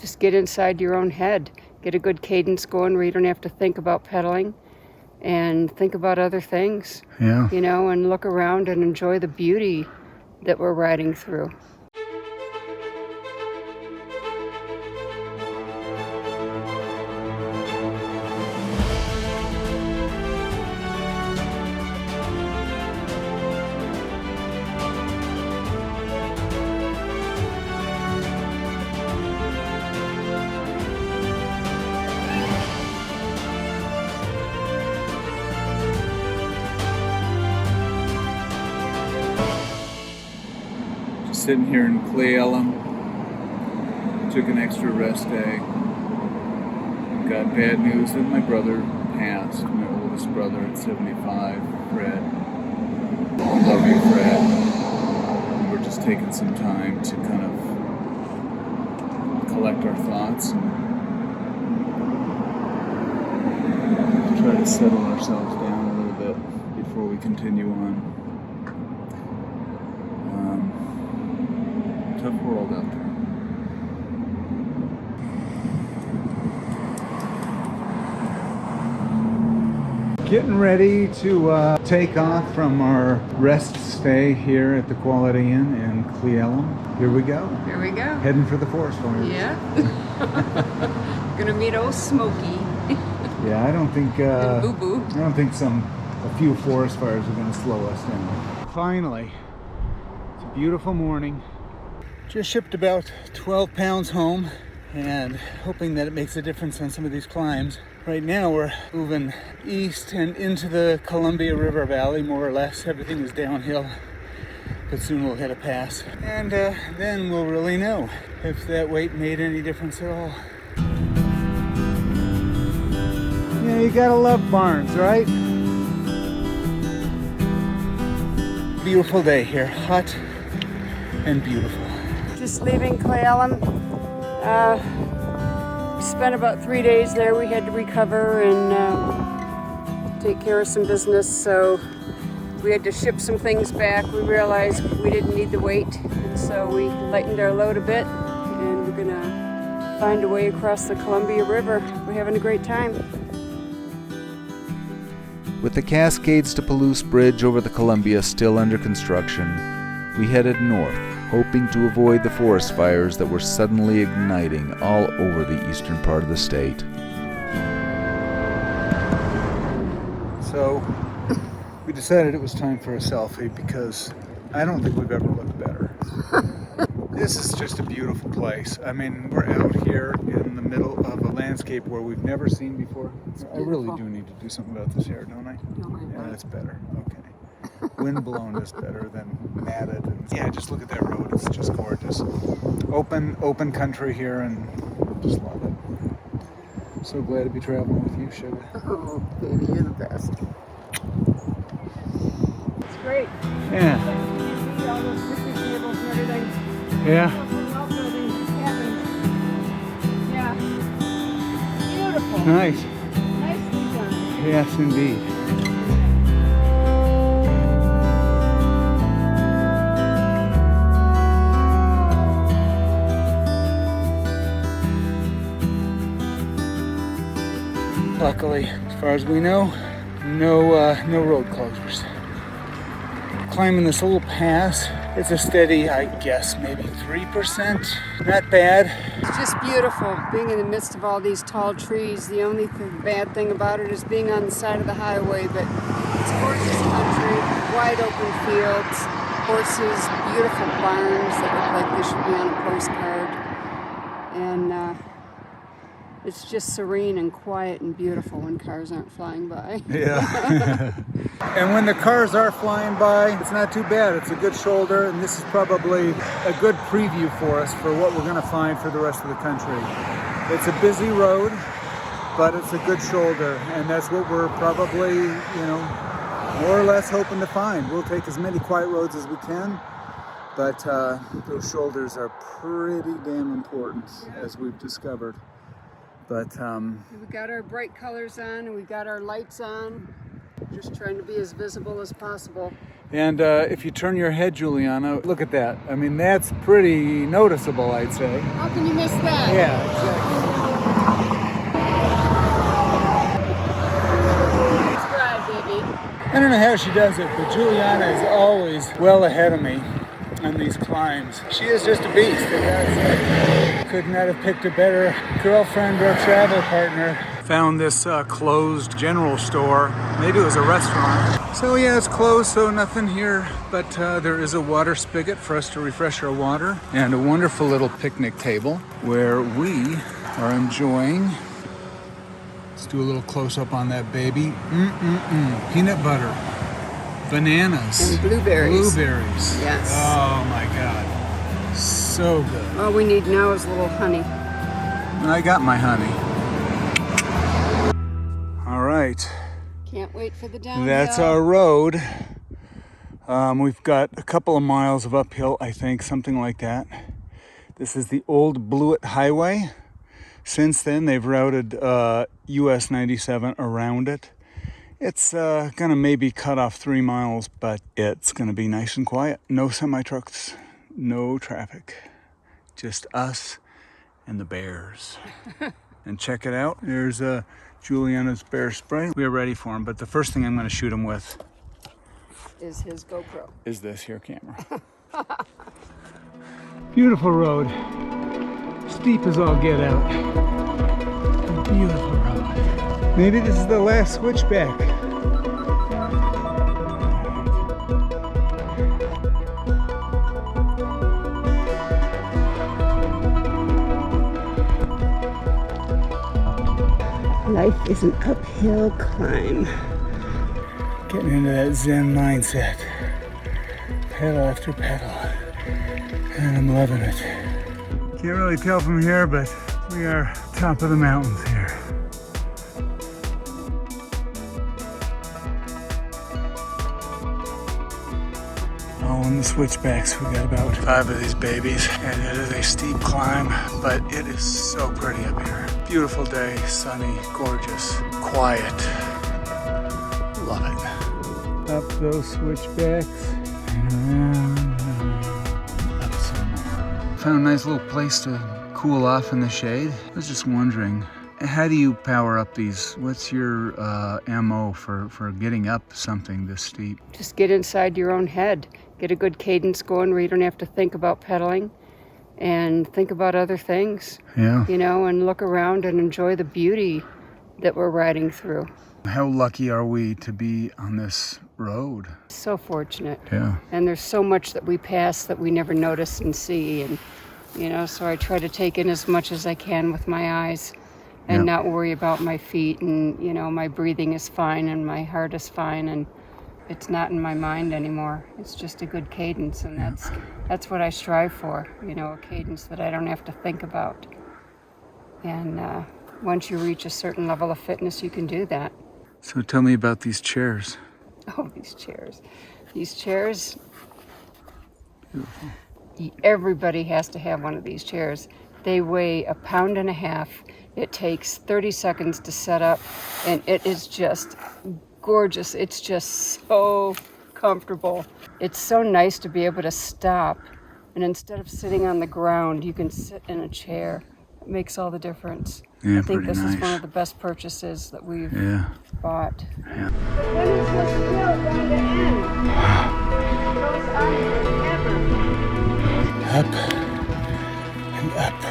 just get inside your own head. Get a good cadence going where you don't have to think about pedaling and think about other things. Yeah. You know, and look around and enjoy the beauty that we're riding through. Sitting here in Cle Elum, took an extra rest day. Got bad news that my brother passed, my oldest brother at 75, Fred. I love you, Fred. And we're just taking some time to kind of collect our thoughts and try to settle ourselves down a little bit before we continue on. Tough world out there. Getting ready to take off from our rest stay here at the Quality Inn in Cle Elum. Here we go. Here we go. Heading for the forest fires. Yeah. Gonna meet old Smokey. Yeah, I don't think Boo Boo. I don't think a few forest fires are gonna slow us down. Finally, it's a beautiful morning. Just shipped about 12 pounds home and hoping that it makes a difference on some of these climbs. Right now we're moving east and into the Columbia River Valley, more or less. Everything is downhill, but soon we'll hit a pass. And then we'll really know if that weight made any difference at all. Yeah, you gotta love barns, right? Beautiful day here, hot and beautiful. Just leaving Cle Elum. Spent about 3 days there. We had to recover and take care of some business, so we had to ship some things back. We realized we didn't need the weight, and so we lightened our load a bit, and we're gonna find a way across the Columbia River. We're having a great time. With the Cascades to Palouse Bridge over the Columbia still under construction, we headed north, hoping to avoid the forest fires that were suddenly igniting all over the eastern part of the state. So we decided it was time for a selfie because I don't think we've ever looked better. This is just a beautiful place. I mean, we're out here in the middle of a landscape where we've never seen before. I really do need to do something about this hair, don't I? Yeah, that's better. Okay. Wind-blown is better than matted. And yeah, just look at that road. It's just gorgeous. Open country here, and just love it. So glad to be traveling with you, Sugar. Oh, baby, you're the best. It's great. Yeah. You see all those picnic tables and everything. Yeah. Yeah. Beautiful. Nice. Nicely done. Yes, indeed. Luckily, as far as we know, no road closures. Climbing this little pass, it's a steady, I guess, maybe 3%. Not bad. It's just beautiful being in the midst of all these tall trees. The only bad thing about it is being on the side of the highway, but it's gorgeous country, wide open fields, horses, beautiful barns that look like they should be on a postcard. And it's just serene and quiet and beautiful when cars aren't flying by. Yeah. And when the cars are flying by, it's not too bad. It's a good shoulder, and this is probably a good preview for us for what we're going to find for the rest of the country. It's a busy road, but it's a good shoulder, and that's what we're probably, more or less hoping to find. We'll take as many quiet roads as we can, but those shoulders are pretty damn important, as we've discovered. But we got our bright colors on and we got our lights on, just trying to be as visible as possible. And if you turn your head, Juliana, look at that. I mean, that's pretty noticeable, I'd say. How can you miss that? Yeah, exactly. Nice drive, baby. I don't know how she does it, but Juliana is always well ahead of me on these climbs. She is just a beast. I could not have picked a better girlfriend or travel partner. Found this closed general store. Maybe it was a restaurant. So yeah, it's closed, so nothing here. But there is a water spigot for us to refresh our water. And a wonderful little picnic table where we are enjoying. Let's do a little close-up on that baby. Peanut butter. Bananas. And blueberries. Blueberries. Yes. Oh my God. So good. All we need now is a little honey. I got my honey. All right. Can't wait for the downhill. That's our road. We've got a couple of miles of uphill, I think, something like that. This is the Old Blewitt Highway. Since then, they've routed US 97 around it. It's gonna maybe cut off 3 miles, but it's gonna be nice and quiet. No semi-trucks, no traffic. Just us and the bears. And check it out. There's Juliana's bear spray. We're ready for him, but the first thing I'm gonna shoot him with is his GoPro. Is this here camera. Beautiful road. Steep as all get out. Beautiful road. Maybe this is the last switchback. Life is an uphill climb. Getting into that Zen mindset. Pedal after pedal. And I'm loving it. Can't really tell from here, but we are top of the mountains here. Oh, and the switchbacks, we got about 5 of these babies, and it is a steep climb, but it is so pretty up here. Beautiful day, sunny, gorgeous, quiet. Love it. Up those switchbacks and around. Up some more. Found a nice little place to cool off in the shade. I was just wondering, how do you power up these? What's your MO for getting up something this steep? Just get inside your own head. Get a good cadence going where you don't have to think about pedaling and think about other things. Yeah. You know, and look around and enjoy the beauty that we're riding through. How lucky are we to be on this road? So fortunate. Yeah. And there's so much that we pass that we never notice and see. And, you know, so I try to take in as much as I can with my eyes and not worry about my feet. And, you know, my breathing is fine and my heart is fine. And it's not in my mind anymore. It's just a good cadence. And that's what I strive for, you know, a cadence that I don't have to think about. And once you reach a certain level of fitness, you can do that. So tell me about these chairs. Oh, these chairs. These chairs, Beautiful. Everybody has to have one of these chairs. They weigh 1.5 pounds. It takes 30 seconds to set up, and it is just gorgeous. It's just so comfortable. It's so nice to be able to stop, and instead of sitting on the ground, you can sit in a chair. It makes all the difference. Yeah, I think this nice. is one of the best purchases that we've bought. Yeah. When is this still going to end? It goes on forever. Up and up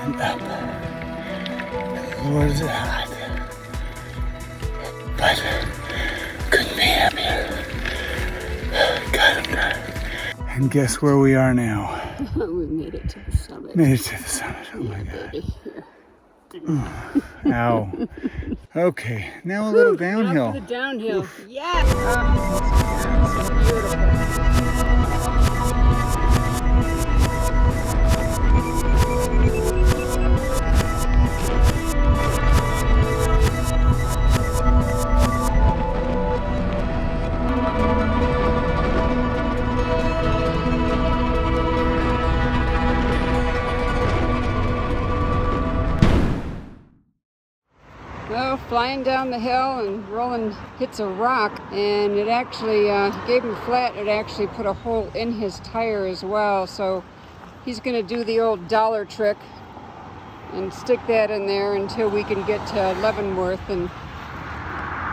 and up. And Lord, is it hot. But couldn't be happier. God, I'm done. And guess where we are now? We made it to the summit. Made it to the summit. Oh my God. Ow. Okay, now a little downhill. Up to the downhill. Yes! Beautiful. Well, flying down the hill, and Roland hits a rock, and it actually gave him flat. It actually put a hole in his tire as well. So he's going to do the old dollar trick and stick that in there until we can get to Leavenworth and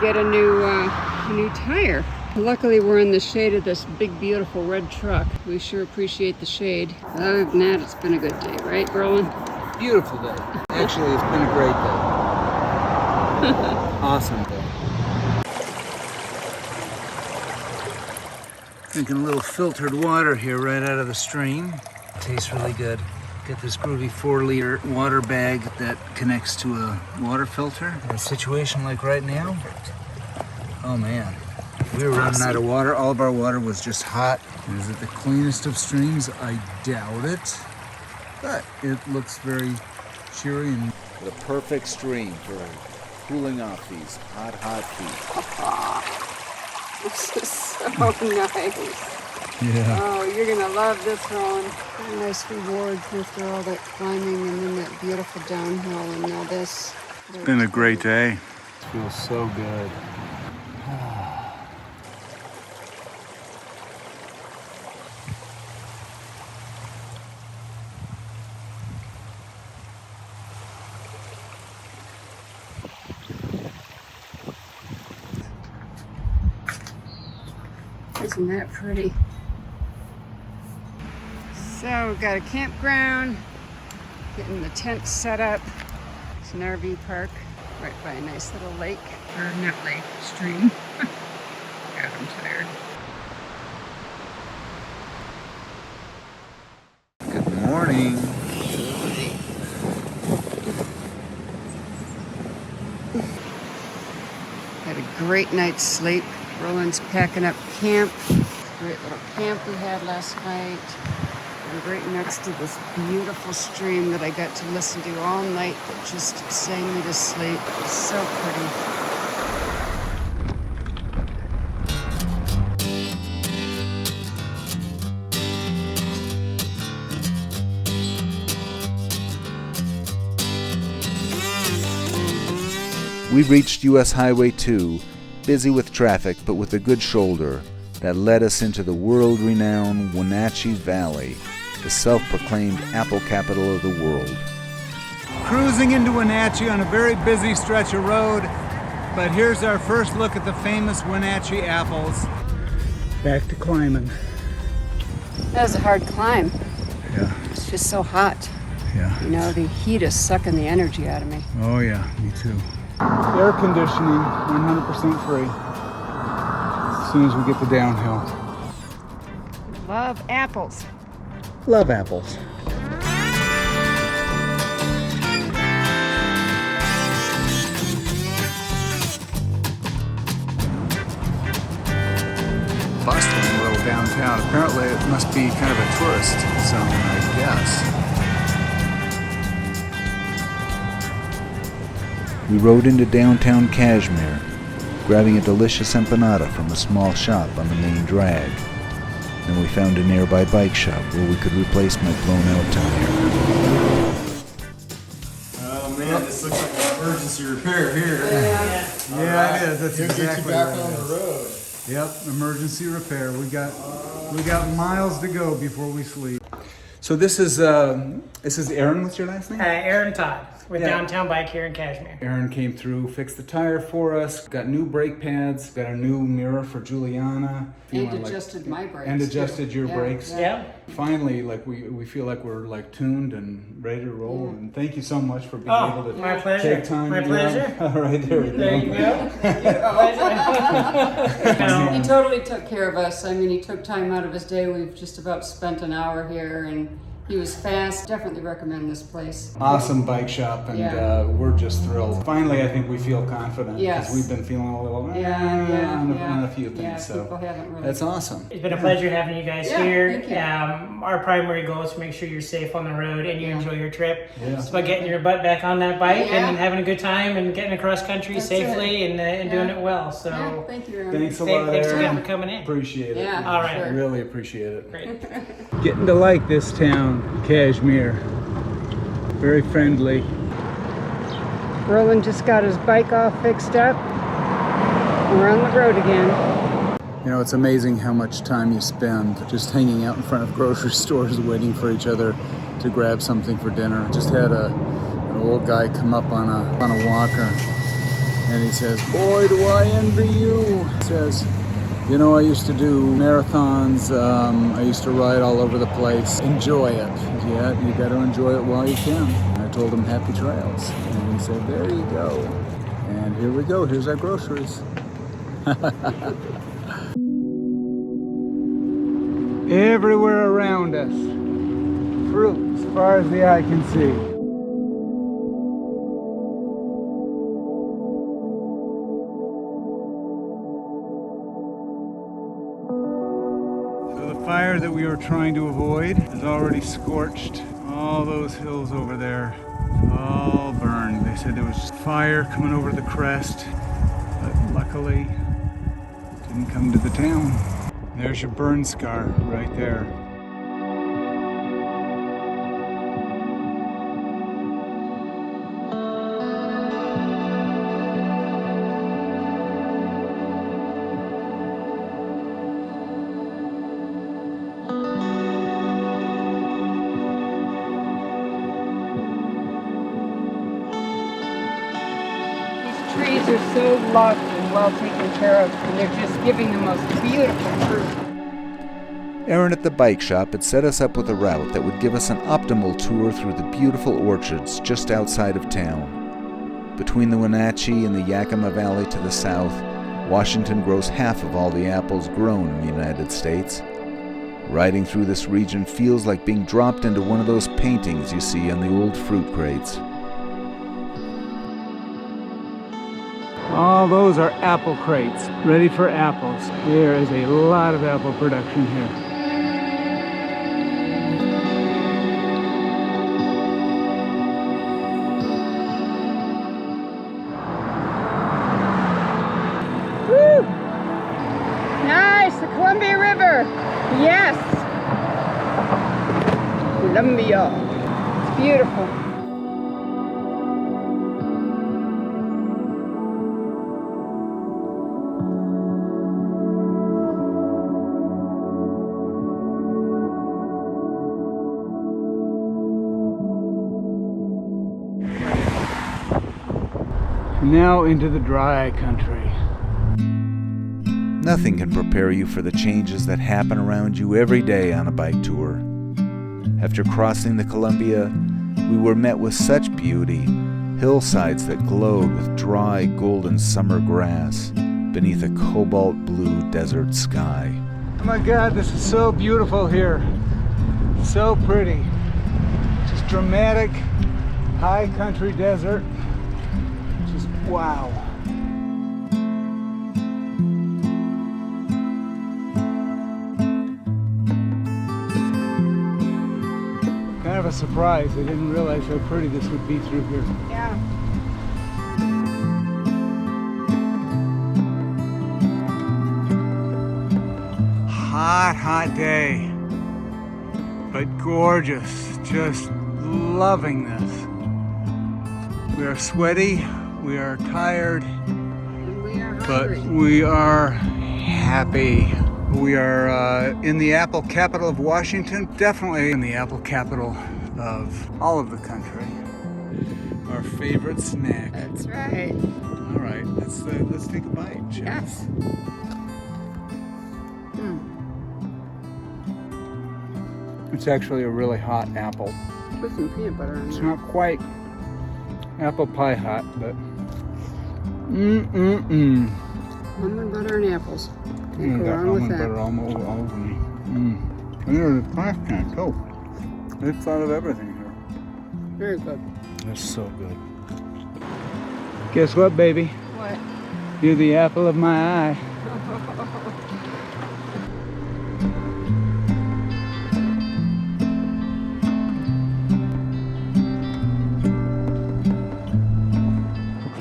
get a new tire. Luckily, we're in the shade of this big, beautiful red truck. We sure appreciate the shade. Other than that, it's been a good day, right, Roland? Beautiful day. Actually, it's been a great day. Awesome day. Drinking a little filtered water here right out of the stream. Tastes really good. Get this groovy 4-liter water bag that connects to a water filter. In a situation like right now, oh man, we were running out of water. All of our water was just hot. Is it the cleanest of streams? I doubt it. But it looks very cheery and The perfect stream for cooling off these hot feet. This is so nice. Yeah. Oh, you're gonna love this, Roland. What a nice rewards after all that climbing and then that beautiful downhill and now this. It's been a great day. It feels so good. Isn't that pretty? So we've got a campground, getting the tent set up. It's an RV park right by a nice little lake, or not lake, stream. God, I'm tired. good morning. Had a great night's sleep. Roland's packing up camp. Great little camp we had last night. We're right next to this beautiful stream that I got to listen to all night that just sang me to sleep. It's so pretty. We reached US Highway 2, busy with traffic but with a good shoulder, that led us into the world-renowned Wenatchee Valley, the self-proclaimed apple capital of the world. Cruising into Wenatchee on a very busy stretch of road, but here's our first look at the famous Wenatchee apples. Back to climbing. That was a hard climb. Yeah, It's just so hot. yeah. You know, the heat is sucking the energy out of me. Oh yeah, me too. Air conditioning, 100% free. As soon as we get the downhill. Love apples. Love apples. Bustling a little downtown. Apparently it must be kind of a tourist zone, I guess. We rode into downtown Cashmere, grabbing a delicious empanada from a small shop on the main drag. Then we found a nearby bike shop where we could replace my blown-out tire. Oh man, this looks like an emergency repair here. Yeah, it is. That's He'll get exactly you back what it on the is. road. Yep, emergency repair. We got miles to go before we sleep. So this is Aaron. What's your last name? Aaron Todd with Yeah. Downtown Bike here in Cashmere. Aaron came through, fixed the tire for us, got new brake pads, got a new mirror for Julianna. And adjusted my brakes. And too. adjusted your Yeah, brakes. Yeah. Finally, like we feel like we're like tuned and ready to roll. And thank you so much for being Oh, able to my pleasure. take time. My to pleasure. All right, there we go. There you go. He totally took care of us. I mean, he took time out of his day. We've just about spent an hour here, and he was fast. Definitely recommend this place. Awesome bike shop, and Yeah. we're just thrilled. Finally, I think we feel confident because Yes. we've been feeling a little on a few things. Yeah, So people haven't really. that's awesome. It's been a pleasure having you guys Yeah, here. thank you. Our primary goal is to make sure you're safe on the road and you Yeah. enjoy your trip. Yeah. It's about getting your butt back on that bike Yeah. and having a good time and getting across country That's safely and doing Yeah. it well. So Yeah, thank you, Aaron. Thanks a lot, thanks Aaron. again for coming in. Appreciate it. Yeah, All right. sure. Really appreciate it. Great. Getting to like this town, Cashmere. Very friendly. Roland just got his bike all fixed up. We're on the road again. You know, it's amazing how much time you spend just hanging out in front of grocery stores waiting for each other to grab something for dinner. Just had an old guy come up on a walker, and he says, "Boy, do I envy you." He says, "You know, I used to do marathons. I used to ride all over the place. Enjoy it." Yeah, you got to enjoy it while you can. And I told him happy trails, and he said, "There you go." And here we go. Here's our groceries. Everywhere around us, fruit as far as the eye can see. So the fire that we were trying to avoid has already scorched all those hills over there. It's all burned. They said there was fire coming over the crest, but luckily it didn't come to the town. There's your burn scar right there. These trees are so loved and well taken care of, and they're just giving the most beautiful fruit. Aaron at the bike shop had set us up with a route that would give us an optimal tour through the beautiful orchards just outside of town. Between the Wenatchee and the Yakima Valley to the south, Washington grows half of all the apples grown in the United States. Riding through this region feels like being dropped into one of those paintings you see on the old fruit crates. All those are apple crates, ready for apples. There is a lot of apple production here. Woo! Nice, the Columbia River. Yes. Columbia. It's beautiful. Now into the dry country. Nothing can prepare you for the changes that happen around you every day on a bike tour. After crossing the Columbia, we were met with such beauty, hillsides that glowed with dry, golden summer grass beneath a cobalt blue desert sky. Oh my God, this is so beautiful here. So pretty. Just dramatic, high country desert. Just wow. Kind of a surprise. I didn't realize how pretty this would be through here. Yeah. Hot day, but gorgeous. Just loving this. We are sweaty, we are tired, And we are but hungry. we are happy. We are in the apple capital of Washington, definitely in the apple capital of all of the country. Our favorite snack. That's right. All right, let's take a bite, shall we? Yes. It's actually a really hot apple. Put some peanut butter on It's there. not quite apple pie hot, but Almond butter and apples. Can't go got wrong with almond that. butter all over me. And there's a trash can too. They've thought of everything here. Very good. That's so good. Guess what, baby? What? You're the apple of my eye.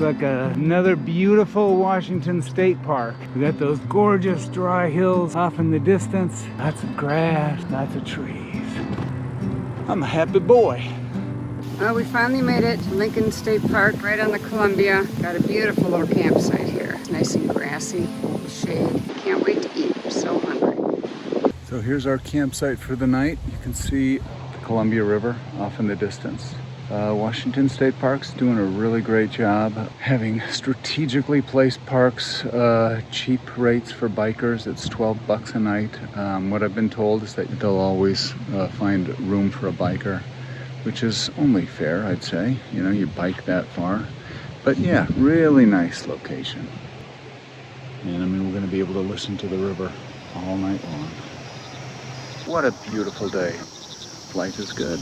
Looks like another beautiful Washington State Park. We got those gorgeous dry hills off in the distance. Lots of grass, lots of trees. I'm a happy boy. Well, we finally made it to Lincoln State Park, right on the Columbia. Got a beautiful little campsite here. Nice and grassy, shade. Can't wait to eat. I'm so hungry. So here's our campsite for the night. You can see the Columbia River off in the distance. Washington State Park's doing a really great job having strategically placed parks, cheap rates for bikers. It's $12 a night. What I've been told is that they'll always find room for a biker, which is only fair, I'd say. You know, you bike that far. But yeah, really nice location. And I mean, we're gonna be able to listen to the river all night long. What a beautiful day. Life is good.